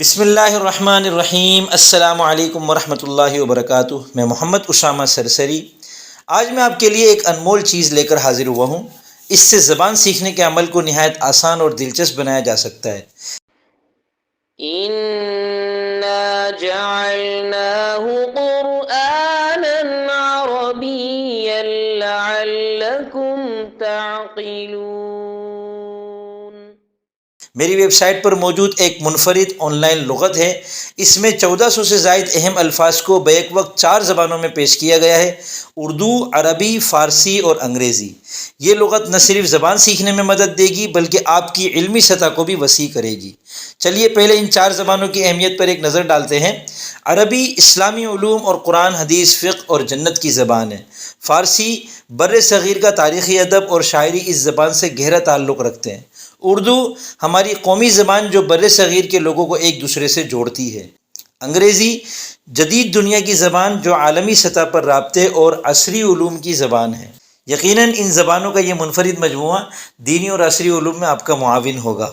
بسم اللہ الرحمن الرحیم۔ السلام علیکم ورحمۃ اللہ وبرکاتہ۔ میں محمد اسامہ سرسری آج میں آپ کے لیے ایک انمول چیز لے کر حاضر ہوا ہوں۔ اس سے زبان سیکھنے کے عمل کو نہایت آسان اور دلچسپ بنایا جا سکتا ہے۔ إِنَّا جَعَلْنَاهُ قُرْآنًا عَرَبِيًّا لَعَلَّكُمْ تَعْقِلُونَ۔ میری ویب سائٹ پر موجود ایک منفرد آن لائن لغت ہے۔ اس میں 1400 سے زائد اہم الفاظ کو بیک وقت 4 زبانوں میں پیش کیا گیا ہے: اردو، عربی، فارسی اور انگریزی۔ یہ لغت نہ صرف زبان سیکھنے میں مدد دے گی بلکہ آپ کی علمی سطح کو بھی وسیع کرے گی۔ چلیے پہلے ان 4 زبانوں کی اہمیت پر ایک نظر ڈالتے ہیں۔ عربی اسلامی علوم اور قرآن حدیث فقہ اور جنت کی زبان ہے۔ فارسی بر صغیر کا تاریخی ادب اور شاعری اس زبان سے گہرا تعلق رکھتے ہیں۔ اردو ہماری قومی زبان جو بر صغیر کے لوگوں کو ایک دوسرے سے جوڑتی ہے۔ انگریزی جدید دنیا کی زبان جو عالمی سطح پر رابطے اور عصری علوم کی زبان ہے۔ یقیناً ان زبانوں کا یہ منفرد مجموعہ دینی اور عصری علوم میں آپ کا معاون ہوگا۔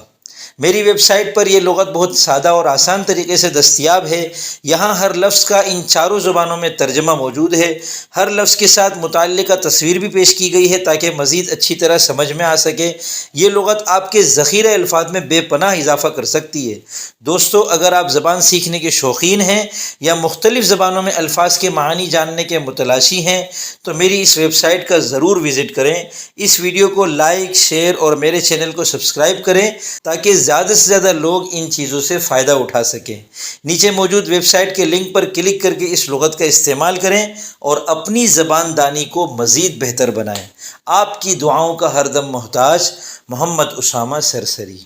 میری ویب سائٹ پر یہ لغت بہت سادہ اور آسان طریقے سے دستیاب ہے۔ یہاں ہر لفظ کا ان 4 زبانوں میں ترجمہ موجود ہے۔ ہر لفظ کے ساتھ متعلقہ تصویر بھی پیش کی گئی ہے تاکہ مزید اچھی طرح سمجھ میں آ سکے۔ یہ لغت آپ کے ذخیرہ الفاظ میں بے پناہ اضافہ کر سکتی ہے۔ دوستو، اگر آپ زبان سیکھنے کے شوقین ہیں یا مختلف زبانوں میں الفاظ کے معانی جاننے کے متلاشی ہیں تو میری اس ویب سائٹ کا ضرور وزٹ کریں۔ اس ویڈیو کو لائک، شیئر اور میرے چینل کو سبسکرائب کریں تاکہ زیادہ سے زیادہ لوگ ان چیزوں سے فائدہ اٹھا سکیں۔ نیچے موجود ویب سائٹ کے لنک پر کلک کر کے اس لغت کا استعمال کریں اور اپنی زبان دانی کو مزید بہتر بنائیں۔ آپ کی دعاؤں کا ہر دم محتاج، محمد اسامہ سرسری۔